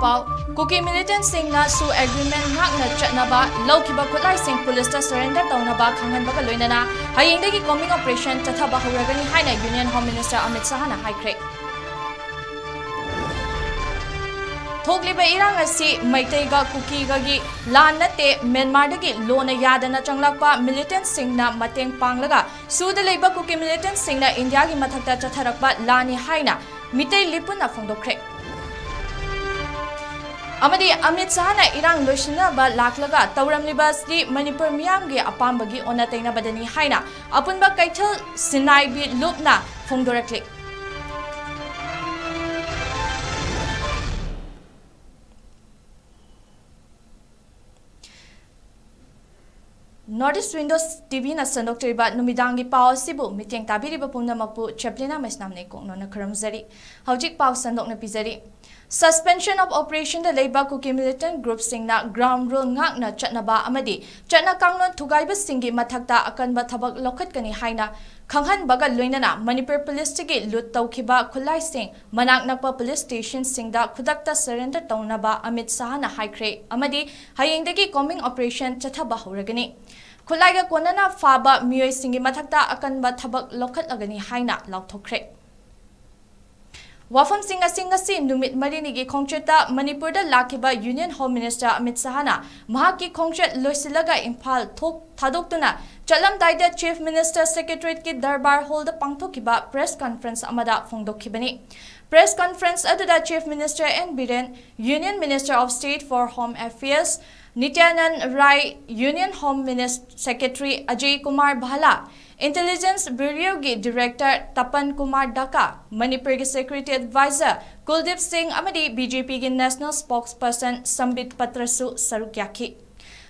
पाव cookie militant सिंगना सु agreement ngakna chatnaba lawkiba khutlai sing police ta surrender tawnaba khanghanba loinana hayengdagi combing operation chathaba hawragani haina Union Home Minister Amit Shah na haikre थोकलिबा इरांग असि मैतैगा कुकीगागी लान नते Myanmar दगी loan यादना चंगलाकपा militant सिंगना मतेंग पांगलगा सुदा लेबा cookie militant सिंगना India की मथकता चथरकपा लानी हाइना मितै लिपुना फोंदोखरे अमदी अमित शाहना इरांग लोइसिनबा लाखलगा तौरमलिबासि मणिपुर मियामगी अपामबगी ओना तैनाबदनी हाइना अपुनबा Kaithal सिनाइबी लुपना फोंदोरक्ले Northeast Windows TV na sandoktiriba numidangi paw sibu miteng tabiriba pumnamapu CHEPLINA mesnamne kongno na karamzari hawjik paw sandok na pizari suspension of operation the labor kuki militant group singna ground rule ngakna chatnaba amadi chatna kanglon thugaiba singi mathakta akanba thabak lokhat kani haina khanghan baga loinana Manipur police tigi lut tawkhiba khulai sing manak nakpa police station singda khudakta surrender tawnaba Amit Shah na haikre amadi hayengdagi combing operation chathaba horagani khulaiga konana faba miyoi singi mathakta akanba thabak lokhat agani haina lauthokre Wafam Singasi Numit Marinigi Kongcheta Manipur da Lakiba Union Home Minister Amit Shahana Mahaki Kongchet Loisilaga Impal Thadokuna Chalam Daida Chief Minister Secretariat ki Darbar hold Pangtokiba press conference Amada Fongdokibani Press conference Aduda Chief Minister N. Biren Union Minister of State for Home Affairs Nityanan Rai Union Home Minister Secretary Ajay Kumar Bhala Intelligence Bureau ki Director Tapan Kumar Daka, Manipur ki Security Advisor Kuldip Singh Amadi BJP ki National Spokesperson Sambit Patrasu Sarukyaki.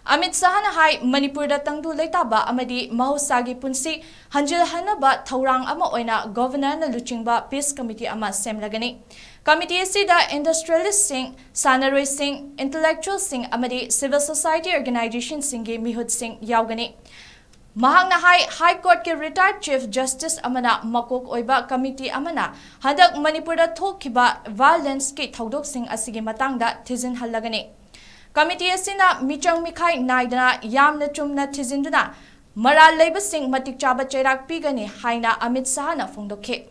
Amit Shah na hai Manipur da tangdu leitaba amadi mahusagi punsi hanjil hanaba thaurang ama oina Governor na luchingba Peace Committee ama semlagani. Committee sida Industrialist Singh, Sanaroi Singh, Intellectual Singh amadi Civil Society Organization Singhi Mihud Singh yaugani. Mahang na High Court ke retired Chief Justice amana makok oiba committee amana handak Manipur da thokiba violence ki thaudok sing asigi matangda thizin hallagani. Committee asina michang mikhai naidana yamna chumna thizinduna maral leiba sing matik chaba chairak pigani haina Amit Shah na phongdokhe.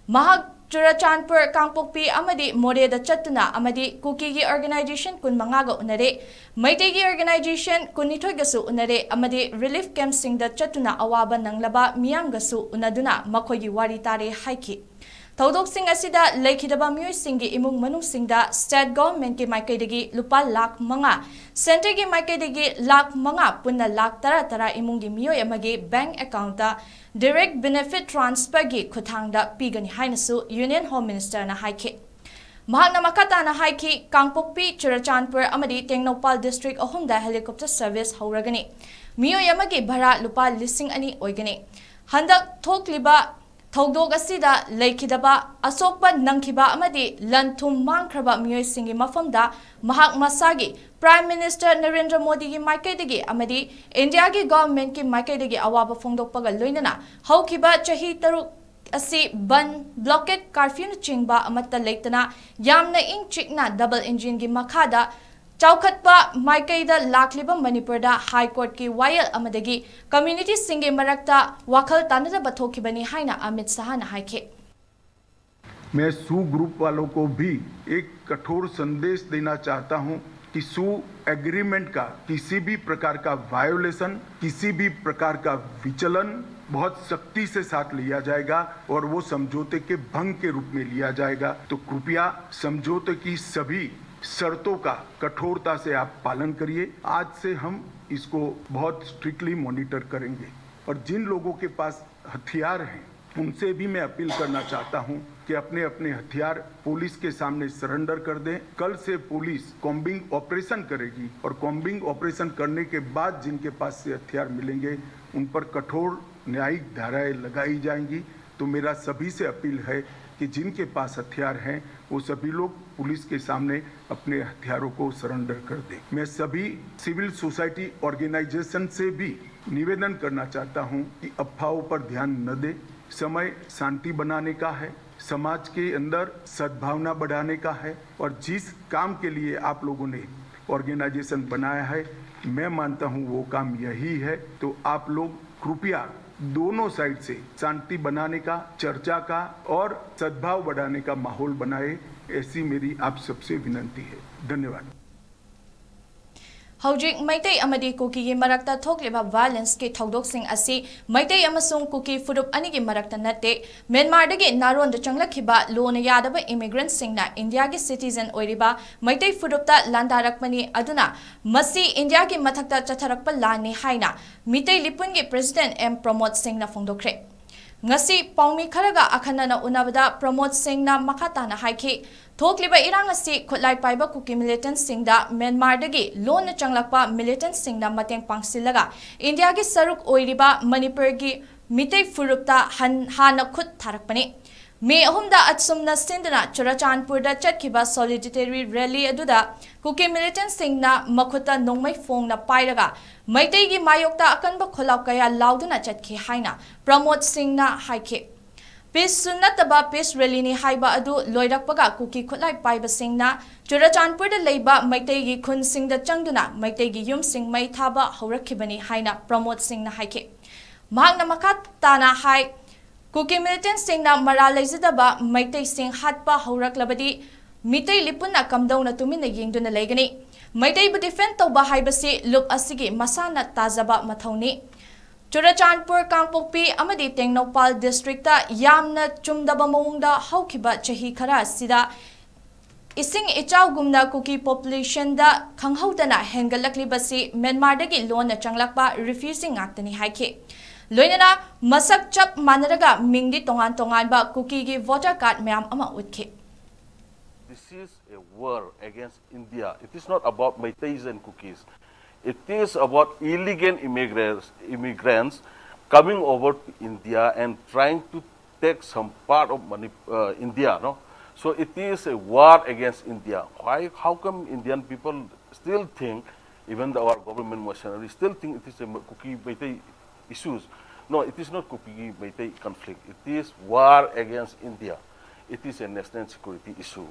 Mahak Churachandpur Kangpokpi amadi More da Chatuna amadi Kuki gi organization kun mangaga unare Maitei gi organization kunithoi gasu unare amadi relief camp sing da Chatuna awaba nanglaba miyam gasu unaduna makhoi gi wari tare haiki Thaudok sing asida lekhidaba miyoi singi imung manung singda state government ki maikaidagi lupa lakh manga center ki maikaidagi lakh manga punna lakh tara imung gi miyoi amagi bank account da direct benefit transfer gi khuthangda pigani hainasu Union Home Minister na haike Mahakna makata na haiki Kangpokpi Churachandpur amadi Tengnopal district ahumda helicopter service hauragani miyoi amagi bhara lupa lising ani oigani handak thokliba Thaudok asida lekhidaba asokpa nangkhiba amadi lanthum mangkhraba miyoi singi mafamda mahak masagi Prime Minister Narendra Modi gi maikaidagi amadi India gi government ki maikaidagi awaba phongdokpaga loinana haukiba chahi taruk asi ban blockade curfew chingba amata leitana yamna ing chikna double engine gi makhada Chaukhatpa Maikaida Lakliba Manipur da High Court ki Wayal amadagi community singe marakta wakhal tanada bathokibani haina Amit Shah na haike मैं सू group वालों को भी एक कठोर संदेश देना चाहता हूं कि सू एग्रीमेंट का किसी भी प्रकार का वायोलेशन किसी भी प्रकार का विचलन बहुत सख्ती से साथ लिया जाएगा और वो समझौते के भंग के रूप में लिया जाएगा तो कृपया समझौते की सभी शर्तों का कठोरता से आप पालन करिए आज से हम इसको बहुत स्ट्रिक्टली मॉनिटर करेंगे और जिन लोगों के पास हथियार हैं उनसे भी मैं अपील करना चाहता हूं कि अपने अपने हथियार पुलिस के सामने सरेंडर कर दें कल से पुलिस कॉम्बिंग ऑपरेशन करेगी और कॉम्बिंग ऑपरेशन करने के बाद जिनके पास से हथियार मिलेंगे उन पर कठोर न्यायिक धाराएं लगाई जाएंगी तो मेरा सभी से अपील है कि जिनके पास हथियार हैं वो सभी लोग पुलिस के सामने अपने हथियारों को सरेंडर कर दें मैं सभी सिविल सोसाइटी ऑर्गेनाइजेशन से भी निवेदन करना चाहता हूं कि अफवाहों पर ध्यान न दें समय शांति बनाने का है समाज के अंदर सद्भावना बढ़ाने का है। और जिस काम के लिए आप लोगों ने ऑर्गेनाइजेशन बनाया है, मैं मानता हूं वो काम यही है। तो आप लोग कृपया दोनों साइड से शांति बनाने का, चर्चा का और सद्भाव बढ़ाने का माहौल बनाए, ऐसी मेरी आप सबसे विनती है। धन्यवाद। हौजिक मैतै अमदी कुकी की मरक्ता थोकलिबा वायलेंस के थौदोकसिंग असि मैतै अमसुंग कुकी फुरुप अनि की मरक्ता नते म्यांमारदगी नारोंद चंगलखिबा लोन यादब इमिग्रेंट सिंगना इंडिया की सिटीजन ओइरिबा मैतै फुरुपता लांदारकमनी अदुना मसी इंडिया की मथक्ता चथरकपा लानी हाइना मितै लिपुन की प्रेसिडेंट एम प्रमोद सिंगना फोंदोखरे ngasi paumi kharaga akhanana unabada Pramod सिंगना मखाताना हाइखि थोकलिबा इरांग असि खुलाई पाइबा कुकी मिलिटेंट सिंगदा म्यांमारदगी लोन चंगलकपा मिलिटेंट सिंगना मतेंग पांगसिलगा इंडिया की सरुक ओइरिबा मणिपुर की मितै फुरुपता हाना खुद थारकपने मे अहुमदा अचुमना सिंदना चुराचांदपुरदा चटखिबा सॉलिडिटरी रैली अदुदा कुकी मिलिटेंट सिंगना मखुता नोंमै फोंगना पाइरगा मैतै की मायोक्ता अकनबा खोलाव कया लाउदुना चटखि हाइना प्रमोद सिंगना हाइखे पीस सुनतबा पीस रैली हाइबा अदु लोइरकपगा कुकी खुलाई पाइबा सिंगना चुराचांदपुरदा लेबा मैतै की खुन सिंगदा चंगदुना मैतै की युम सिंग मै थाबा हौरखिबनी हाइना प्रमोद सिंगना हाइखे महांगना मखा ताना हाइ कुकी मिलिटेंट सिंगना मरा लेजदबा मैतै सिंग हाटपा हौरकलबदी मितै लिपुना कमदौना तुमिना येंगदुना लेगनी मैतै बु डिफेंड तौबा हाइबसी लुप असिगी मसाना ताजबा मथौनी चुराचांदपुर कांगपोक्पी अमदी टेंगनौपाल डिस्ट्रिक्टा यामना चुमदबा मौंगदा हौखिबा चही खरा सिदा इसिंग इचाउगुमना कुकी पॉपुलेशन दा खंगहौदना हेंगलकलिबसी म्यांमारदगी लोन चंगलकपा रिफ्यूजिंग आक्तनी हाइखे लोइनना मसक चप मानरगा मिंगदी तोंगान तोंगानबा कुकी की वोटर कार्ड म्याम अमा उतखे This is a war against India. It is not about Meiteis and Kukis. It is about illegal immigrants coming over to India and trying to take some part of India. No? So it is a war against India. Why? How come Indian people still think, even our government machinery still think it is a Kuki Meitei issues? No, it is not Kuki Meitei conflict. It is war against India. It is a national security issue.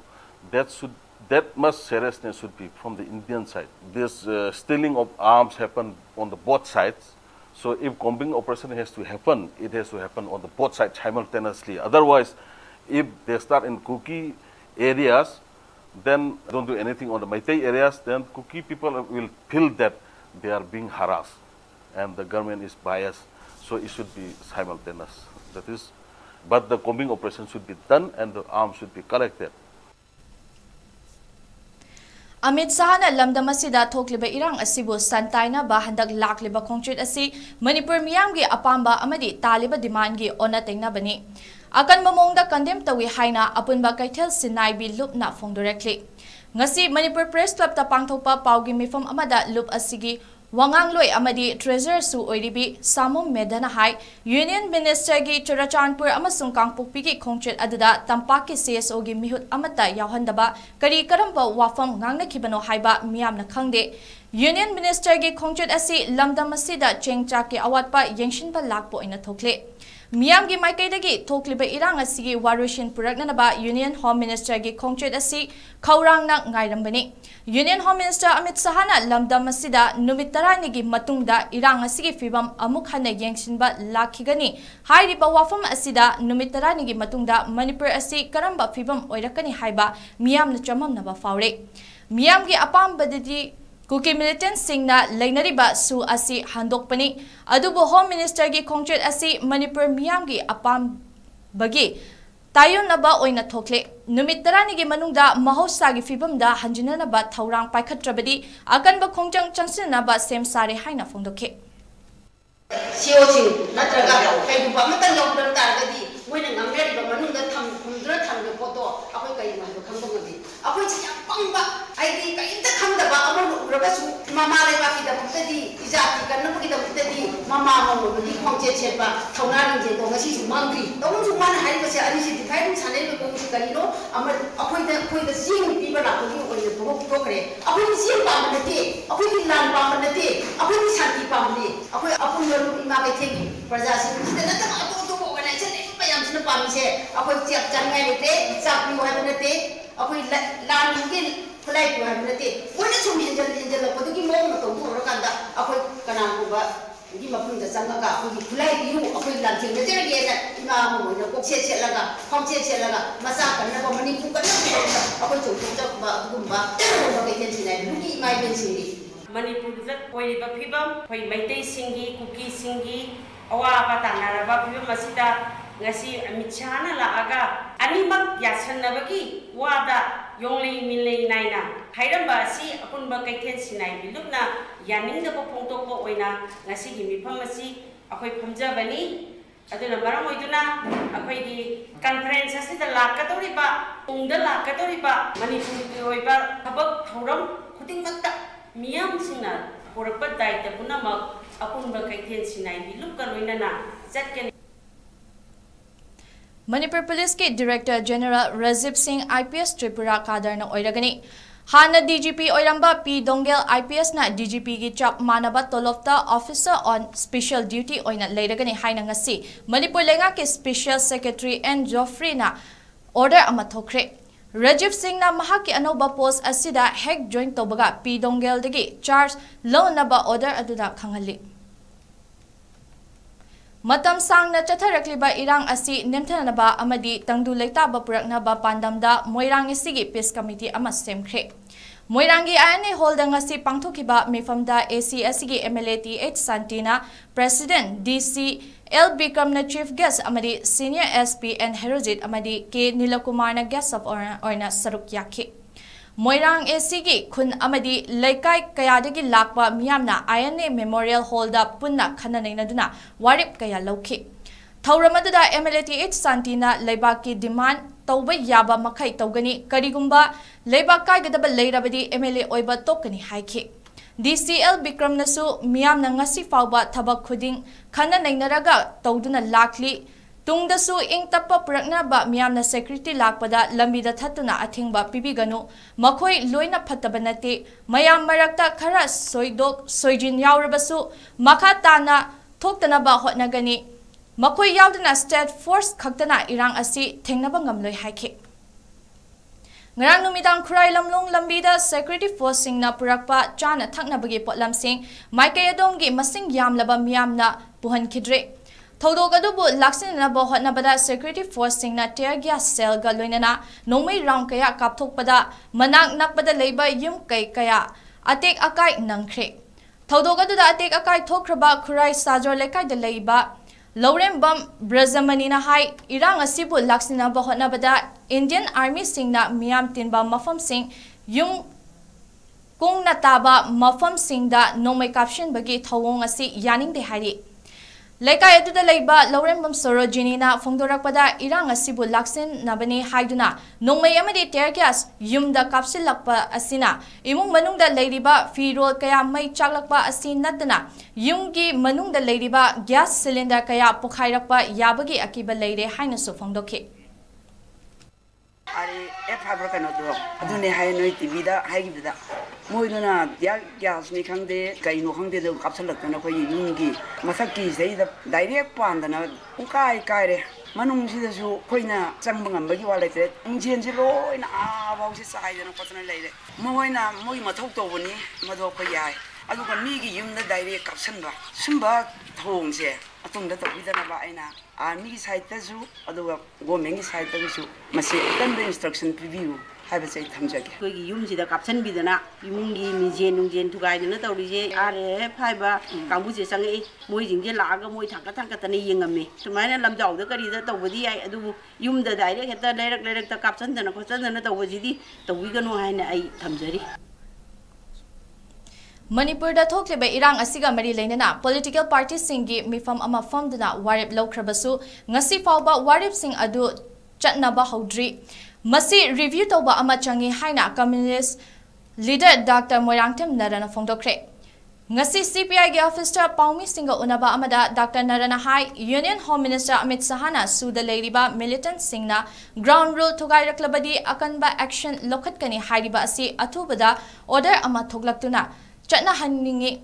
That much seriousness should be from the Indian side. This stealing of arms happen on the both sides. So if combing operation has to happen, it has to happen on the both sides simultaneously. Otherwise, if they start in Kuki areas, then don't do anything on the Meitei areas, then Kuki people will feel that they are being harassed and the government is biased. So it should be simultaneous. That is, but the combing operation should be done and the arms should be collected. Amit शाहना लमदम असिदा थोकलिबा इरांग असिबु संताइना बा हंदक लाकलिबा खोंचुत असि मणिपुर मियामगी अपांबा अमदि तालिबा डिमांडगी ओना तेंगनाबनी अकनबा मोंगदा condemn तवी हाइना अपुनबा कैथेल सिनाइबी लुपना फोंदोरेक्ली ngasi Manipur Press Club ta pangthokpa paugi mifam amada lup asigi wangangloi amadi treasurer su oiribi samom medana hai union minister gi Churachandpur amasung kangpokpi gi khongchet aduda tampak ki CSO gi mihut amata yawhandaba kari karamba wafam ngangna khibano haiba miyamna khangde union minister gi khongchet asi lamdam asida chengcha ki awatpa yengshinba lakpo ina thokle मियाम की माइकैदगी थोकलिबा इरांग असिगी वारुशिन पुरकनबा union home minister की खोंचेत असि खौरांगना गायरंबनी union home minister Amit शाहना लमदम असिदा नुमित 10 निगी मतुंगदा इरांग असिगी फिबम अमुक हना येंगसिनबा लाखिगनी हाइरिबा वाफम असिदा नुमित 10 निगी मतुंगदा मणिपुर असि करंबा फिबम ओइरकनी हाइबा मियामना चममनबा फावरे मियाम की अपामबदि cookie militant सिंगना लेनरिबा सु असि हंदोकपनी अदुबो home minister की खोंचेत असि मणिपुर मियाम की अपाम बगी तायोनबा ओइना थोकले नुमित 10 की मनुंगदा महोत्सा की फिबमदा हंजिननबा थौरांग पाइखत्रबदी अकनबा खोंजंग चंगसिनबा सेम सारे हाइना फोंदोके सिओसिंग नत्रगा कैगुबा मतन लौदर तारगदी Moina ngangmeriba manungda thumdra thangbe photo akoi kai ma do khangbo ngadi akoi chi yam pangba aidi kai inta khangdaba amon uragasu mama leba ki da mutadi ijati kanna ki da mutadi mama mo di khongche cheba thona ringje do ngasi su mangri dong su man hai ba se ani si dikhai dum chane be kong kari no amar akoi da sing pi ba la ko ni oi do to kare akoi ni sing pa manate akoi ni lan pa manate akoi ni shanti pa manate akoi apun yo ima ke thegi praja si da ta to organization ꯃꯅꯤꯄꯨꯔꯁꯤꯅ ꯄꯥꯝꯃꯤꯁꯦ ꯑꯩꯈꯣꯏ check ꯆꯪꯉꯥꯏ ꯂꯩꯇꯦ ꯆꯥꯛ ꯄꯤꯌꯨ ꯍꯥꯏꯕ ꯅꯠꯇꯦ ꯑꯩꯈꯣꯏ ꯂꯥꯟꯒꯤ ꯈꯨꯠꯂꯥꯏ ꯄꯤꯌꯨ ꯍꯥꯏꯕ ꯅꯠꯇꯦ ꯃꯣꯏꯅ ꯁꯨꯝ ꯍꯦꯟꯖꯜꯂꯛꯄꯗꯨꯒꯤ ꯃꯑꯣꯡ ꯃꯇꯧ ꯎꯔꯀꯥꯟꯗ ꯑꯩꯈꯣꯏ ꯀꯅꯥꯒꯨꯝꯕ ꯒꯤ ꯃꯐꯝꯗ ꯆꯪꯉꯒ ꯑꯩꯈꯣꯏꯒꯤ ꯈꯨꯠꯂꯥꯏ ꯄꯤꯌꯨ ꯑꯩꯈꯣꯏ ꯂꯥꯟꯊꯦꯡꯅꯖꯔꯒꯦꯅ ꯏꯃꯥ ꯑꯃ ꯑꯣꯏꯅ ꯀꯣꯛꯁꯦꯠ ꯁꯦꯠꯂꯒ ꯐꯝꯆꯦꯠ ꯁꯦꯠꯂꯒ ꯃꯆꯥ ꯀꯟꯅꯕ ꯃꯅꯤꯄꯨꯔ ꯀꯟꯅꯕ ꯑꯩꯈꯣꯏ ꯆꯣꯡꯊꯣꯛꯆꯕ ꯑꯗꯨꯒꯨꯝꯕ ꯀꯩꯊꯦꯜ ꯁꯤꯟꯅꯥꯏꯕꯤꯒꯤ ꯏꯃꯥ ꯏꯕꯦꯟꯁꯤꯡꯒꯤ ꯃꯅꯤꯄꯨꯔꯗ ꯑꯣꯏꯔꯤꯕ ꯐꯤꯕꯝ ꯑꯩꯈꯣꯏ ꯃꯩꯇꯩꯁꯤꯡꯒꯤ ꯀꯨꯀꯤꯁꯤꯡꯒꯤ ꯑꯋꯥꯕ ꯇꯥꯟꯅꯔꯕ ꯐꯤꯕꯝ ꯑꯁꯤꯗ ngasi Amit Shah na laaga animak yasanabagi wada yonglei milei naina hairamba asi apunba kaithen sinai bilukna yaning da pongtokpo oina ngasi gi mifam asi akoi phamjabani aduna maram oiduna akoi gi conference asida lakatoriba ungda lakatoriba manipur gi oiba thabak thoram khudingmakta miyam singna porapa daita punamak apunba kaithen sinai bilukka loinana jatken Manipur Police के Director General Rajib Singh IPS Tripura Kadar na oiragani Hana DGP oiramba P Dongel IPS na DGP gi chap manaba tolofta Officer on Special Duty oina leiragani haina ngasi Manipur lenga ke Special Secretary N Joffrey na order ama thokre Rajib Singh na mahaki anoba post asida hek join tobaga P Dongel dagi charge lo naba order aduda khangali Matam sang na chatharakliba irang asi nemthanaba amadi tangdu leitaba puraknaba pandamda moirang isigi peace committee ama semkhre moirangi ane holding asi pangthokiba mifamda ACS gi MLA TH Santina President DC L Bikram na Chief Guest amadi Senior SP and Herojit amadi K Nilakumar na Guest of Orna Saruk Yakhi Moirang ACG Kun Amadi Laikai Kayadagi Lakba Miyamna INA Memorial Holda Punna Kananainaduna Warip Kaya Loki Tauramada MLATH Santina Laibaki demand Tauba Yaba Makai Togani Karigumba Laibakai Gadaba Lairabadi MLA Oiba Tokani Haiki DCL Bikram Nasu Miyamna Ngasi Fauba Tabak Kuding Kananainaraga Tauduna Lakli Tungdasu ing tappa purakna ba miyamna security lakpada lambida thatuna athingba pibiganu makhoi loina phattabanate mayam marakta khara soidok soijin yaurabasu makha tana thoktana ba hotnagani makhoi yaudana state force khaktana irang asi thengnaba ngamloi haikhe ngarang numidang khurai lamlong lambida security force singna purakpa chana thaknabagi potlam sing maikai adomgi masing yamlaba miyamna puhan khidre Thodogadubu Laksinaba Hotnabada Security Force Singna Tear Gas Cell Galoinana Nomai Round Kaya Kaptokpada Manak Nakpada Labor Yum Kaya Atek Akai Nankre Thodogaduda Atek Akai Tokraba Kurai Sajor Lekai de Laiba Lauren Bum Brazamanina Hai Irang Asibu Laksinaba Hotnabada Indian Army Singna Miam Tinba Mafam Sing Yum Kung Nataba Mafam Singda Nomai Caption Bagi Thawong Asi Yaning de Hari Laikai aduda laiba Lauren Bum Sorojini na Fongdorakpada irang asibu laksin nabani haiduna nongmai amadi tear gas yumda kapsilakpa asina imung manungda leiriba firol kaya mai chaklakpa asin nadana yumgi manungda leiriba gas cylinder kaya pokhairakpa yabagi akiba leire haina su fongdoke Ari F5 kano do adune hai noi TV da hai gi da moiduna ya gas ni khangde kai no khangde do kapsalak na khoi yungi masaki sei da direct pan da na kai kai re manung si da su khoina changba ngam ba gi wa lai te ungjen ji loi na a bau si sai da na patna lai re moina moi mathok to boni mado khoi yai adu ka mi gi yum da direct kapsan ba sumba thong se atung da to bi da na ba aina Army side tazu aduga government side tazu masi tanda instruction preview haiba sai thamjage koi gi yum sida caption bidana yumgi mijen nungjen tugai dana tawrije are phaiba kangbu je sangi moi jingje laaga moi thangka tani yengame sumaina lamjau da kari da tawbadi ai adu yum da direct heta direct ta caption dana question dana tawbajidi tawi ganu haina ai thamjari Manipur da thokleba irang asiga mari leinana political party singi mifam ama famduna warip lokrabasu ngasi fawba warip sing adu chatnaba hodri masi review toba ama changi haina communist leader Dr. Moirangtem Narana Fongdokre ngasi CPI ge officer Paumi Singa unaba amada Dr. Narana Hai Union Home Minister Amit Sahana suda leiriba militant singna ground rule thugai raklabadi akanba action lokhat kani hairiba asi athubada order ama thoglaktuna Chatna Haningi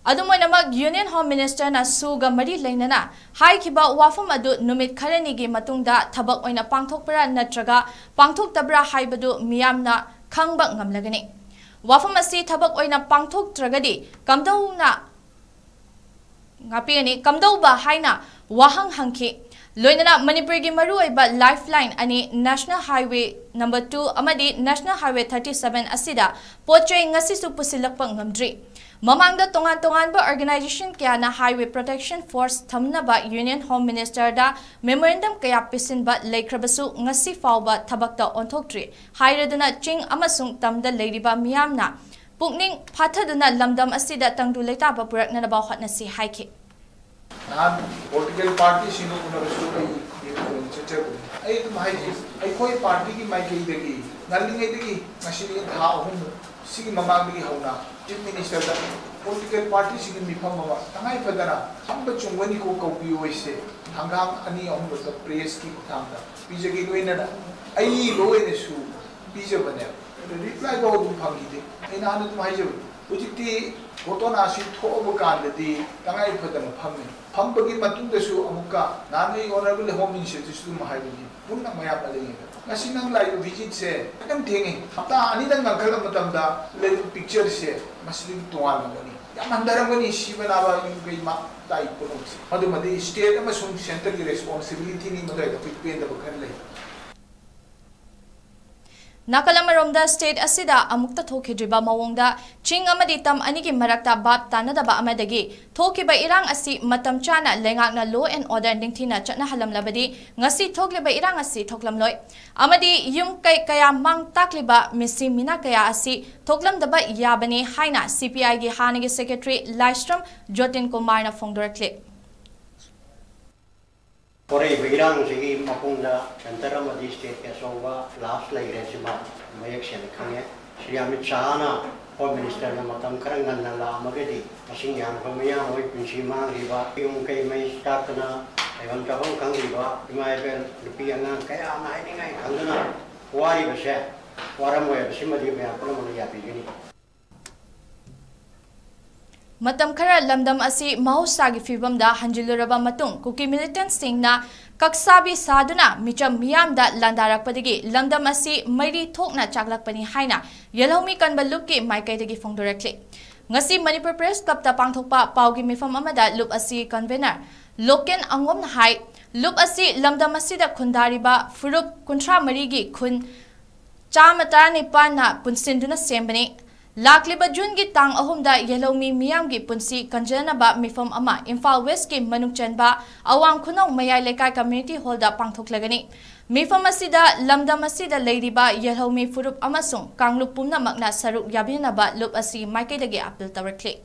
अदुमोइनमक union home minister ना सुगा मरी लेनना हाइखिबा वाफम अदु नुमित खरनिगी मतुंगदा थबक ओइना पांगथोकपरा नत्रगा पांगथोकतबरा हाइबदु मियामना खंगबा ngamlagani वाफम असि थबक ओइना पांगथोकत्रगदि कमदौना ngapini kamdauba haina wahang hangki लोइनना मणिपुर की मरुओइबा lifeline अनि नेशनल हाईवे नंबर 2 अमदी नेशनल हाईवे 37 असिदा पोचै ngasisu pusilakpa ngamdri ममांगदा तोंगान तोंगानबा ऑर्गेनाइजेशन क्याना हाईवे प्रोटेक्शन फोर्स थमनबा यूनियन होम मिनिस्टर दा मेमोरेंडम कया पिसिनबा लेख्रबसु ngasi फावबा थबकता ओंथोक्ट्री हाइरदना चिंग अमसुंग तमदा लेरिबा मियामना पुकनिंग फाथदुना लमदम असिदा तंगदु लेताबा पुरकनबा हॉटनसी हाइखे पॉलिटिकल पार्टी सिनो उनरसु ये चेचे आई तो भाई आई कोई पार्टी की माइक देगी नलिंगे देगी मशीन था हम सिगी ममांग की होना चीफ मिनिस्टर दा पॉलिटिकल पार्टी सिगी मिफम मवा तंगाई फदना हम बचुंगवनी को कॉपी होइसे हंगाम अनि हम द प्रेस की कुथांदा बीजेगी लोइना आई लोइनेसु बीजे बने रिप्लाई को दुम फंगीदे आई नान तुम हाइजे उजिति फोटोना सि थोब कांददी तंगाई फदना फम्मे फम्बगी मतुंदसु अमुका नानै ऑनरेबल होम मिनिस्टर सु महाइबी पुन्ना मया पलेंगे ngasi nang lai visit se kadam thengi hapta ani dang ngakal matamda le picture se masli toal ngani yam andaram ngani sibana ba yu ma tai kono se adu madi state ama sum center ki responsibility ni madai da pen da bakhan lai नाकलमरोमदा state असिदा अमुक्ता थोखिद्रिबा मवोंगदा चिंग अमदि तम अनिगी मरक्ता बाप तानदबा अमदगी थोखिबा इरांग असि मतम चाना लेंगाकना लो एंड ऑर्डर निंगथिना चना हलमलबदि ngasi थोखलिबा इरांग असि थोखलमलोय अमदि युम कै कया मांग ताकलिबा मिसि मिना कया असि थोखलमदबा याबनी हाइना सीपीआई गी हानिगी secretary लाइस्ट्रम जोतिन कुमारना फोंगदोरक्ले Kore birang sigi mapungda center amadi state ke sowa last lai resima mayak sen khangye Shri Amit Shah na Home Minister na matam karangan na la magedi asing yang pamaya hoi pinsima riba yung kay may start na ayon ka hong kang riba imay bel lupi angang kaya na ini ngai kangana wari base waram we basima di me apna mo ya pigini मतम खरा लमदम असि महोसागी फिबमदा हंजिलुरबा मतुंग cookie militant सिंगना कक्साबी सादुना Mitcham मियामदा लंदारकपदगी लमदम असि Mary थोकना चाकलकपनी हाइना यलौमी कनबा लुपकी माइकैदगी फोंदोरक्ले ngasi manipur press club ta pangthokpa paugi mifam amada lup asi convener loken angom hai lup asi lamdam asida khundariba furup kuntra marigi khun chamata nipana punsinduna sembani लाकलिबा जून की तांग अहुमदा येलोमी मियाम की पुंसी कंजनबा मिफम अमा Imphal waste की मनुक चनबा अवांग खुनौ मयाई लेकाई community hall दा पांगथोकलगनी मिफम असिदा लमदम असिदा लेरिबा येलोमी फुरुप अमसुंग कांगलुप पुमनमकना सरुक याबिनबा loop असि माइकेदगी appeal तवरक्ले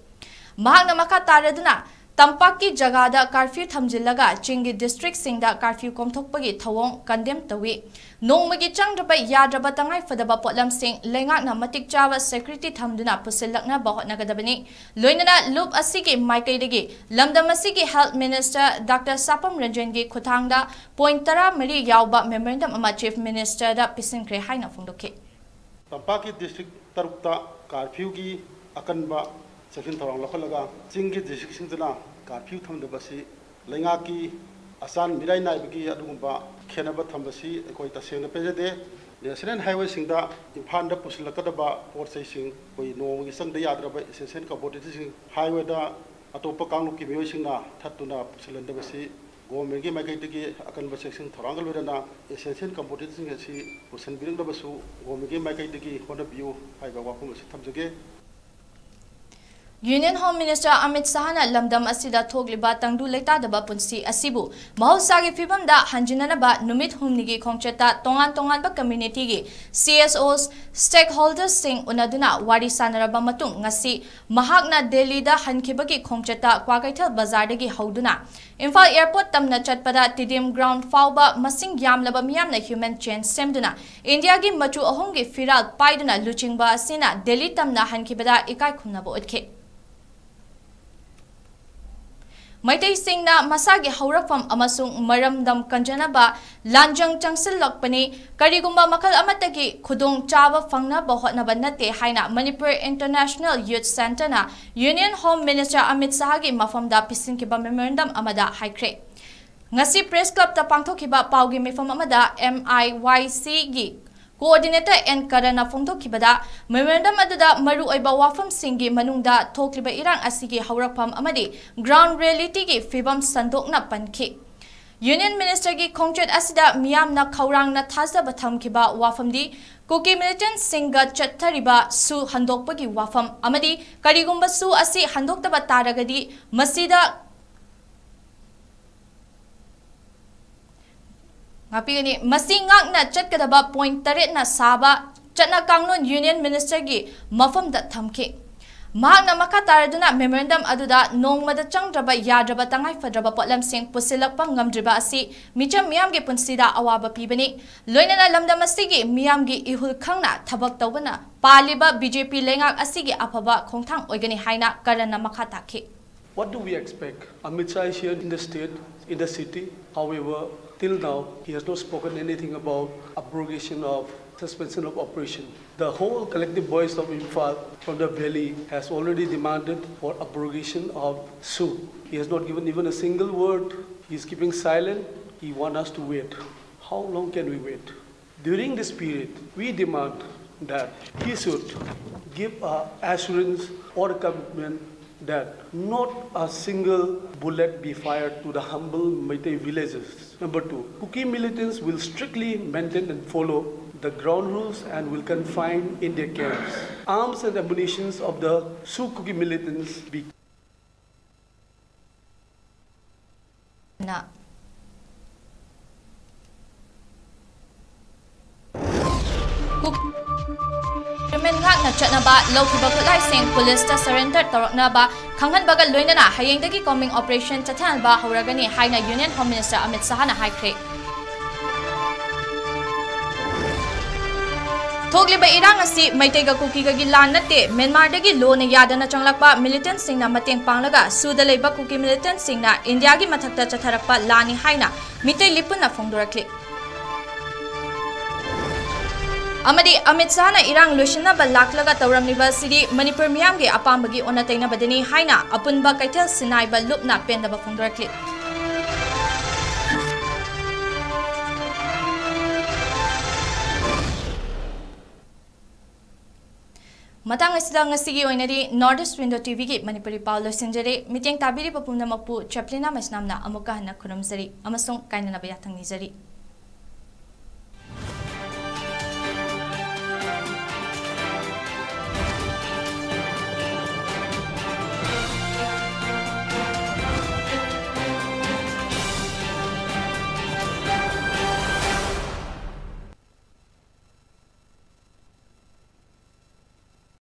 महांगना मखा तारदुना तंपाक की जगह कर्फ्यू थमजिलगा चिंगी डिस्ट्रिक्ट सिंगदा कर्फ्यू कोमथोकपगी थवोंग कंडेम तवी नोंमगी चंगद्रब याद्रब तंगाई फदब पोटलम सिंग लेंगाकना मतिक चावा सेक्युरिटी थमदुना पुसिलकना बहोटनगदबनी लोइनना लुप असिगी माइकैदगी लमदम असिगी health minister doctor Sapam Ranjan की खुथांगदा पॉइंट 13 यावबा मेमोरेंडम अमा चीफ मिनिस्टर दा पिसिनख्रे हाइना फोंदोके तंपाक की डिस्ट्रिक्ट तरुकता कर्फ्यू की अकनबा सेक्शन थोरंग लखलगा चिंगी डिस्ट्रिक्ट सिंगना कर्फ्यू थमदबसी लेंगा की आसान मिराई नाइबगी अदुगुंबा खेनबा थमबसी अखोय तसेंग पेजदे नेशनल हाईवे सिंगदा इम्फाल दा पुसलकदबा पोट सेसिंग कोई नोंगी संगदा याद्रबा एसेंशियल कमोडिटी सिंग हाईवे दा अतोप कांगलु की मियोय सिंगना थत्तुना पुसलंदबसी गवर्नमेंट की माइकैदगी अकनबा सेक्शन थोरंगल वेदना एसेंशियल कमोडिटी सिंग असि पुसनबिरंदबसु गवर्नमेंट की माइकैदगी होनबियु हाइबा वाफम असि थमजगे union home minister Amit Shah ना लमदम असिदा थोगलिबा तंगदु लेतादबा पुंसी असिबु महोसागी फिबमदा हंजिननबा नुमित हुमनिगी खोंगचता तोंगान तोंगानबा कम्युनिटी गी CSOs स्टेक होल्डर्स सिंग उनदुना वारी सानरबा मतुंग ngasi mahakna Delhi da hankhibagi खोंगचता क्वाकैथल बाजारदगी हौदुना इम्फाल एयरपोर्ट तमना चटपदा तिदिम ग्राउंड फाउबा मसिंग यामलबा मियामना ह्यूमन चेन सेमदुना इंडिया गी मचु अहोंगी फिराल पाइदुना लुचिंगबा असिना दिल्ली तमना हनखिबदा इकाय खुमनबा उतखे Maitai Singna Masagi Haurafam Amasung Maramdam Kanjanaba Lanjang Changsil Lokpani Karigumba Makal Amatagi Kudung Chava Fangna Bohotnabanate Haina Manipur International Youth Center na Union Home Minister Amit Sahagi Mafamda Pisinkiba Memorandum Amada Haikre. Ngasi Press Club ta pangthokiba paugi mifam amada MIYC gi Coordinator ANCHIR na phongthokibada memorandum aduda maru oiba wafam singi manungda thokliba irang asigi haurakpham amadi ground reality gi fibam sandokna pankhi Union Minister gi khongchet asida miyamna khaurangna thajaba thamkiba wafamdi Kuki militant singa chattariba su handokpagi wafam amadi karigumba su asi handoktaba taragadi masida Ngapigani masingak na chatkadaba point tarit na saba chatna kangnon Union Minister gi mafam da thamki mahak na makataraduna memorandum aduda nongmada changdraba yadraba tangai fadraba potlam sing pusilakpa ngamdriba asi micham miyam gi punsida awaba pibani loinana lamdam asigi miyam gi ihul khangna thabak tawbana paliba BJP lengak asigi afaba khongthang oigani haina karana makhataki. What do we expect? Amit Shah is here in the state, in the city. However, till now, he has not spoken anything about abrogation of suspension of operation. The whole collective voice of Imphal from the valley has already demanded for abrogation of SU. He has not given even a single word. He is keeping silent. He wants us to wait. How long can we wait? During this period, we demand that he should give assurance or a commitment that not a single bullet be fired to the humble Maitai villages. Number 2, Kuki militants will strictly maintain and follow the ground rules and will confine in their camps. Arms and ammunition of the Sioux Kuki militants be na chatnaba lokiba kulai sing police ta surrender toroknaba khanghan bagal loinana hayengdagi coming operation chathanba hauragani haina Union Home Minister Amit Shah na haikre Thogliba irang asi maitega kuki ga gilan nate Myanmar dagi lo na yadana changlakpa militant singna mateng panglaga suda leiba kuki militant singna India gi mathakta chatharakpa lani haina mitai lipuna phongdorakli Amadi Amit Shah na irang loisina ba laklaga tawramliba sidi Manipur miyam ge apambagi onataina badini haina apunba kaithel sinai ba lupna pendaba phongdorakli Matang asida ngasigi oinadi Northeast Window TV gi Manipuri Paulo Sinjari miteng tabiri papumna makpu CHEPLINA masnamna amuka hana khurumzari amasong kainana bayathang nizari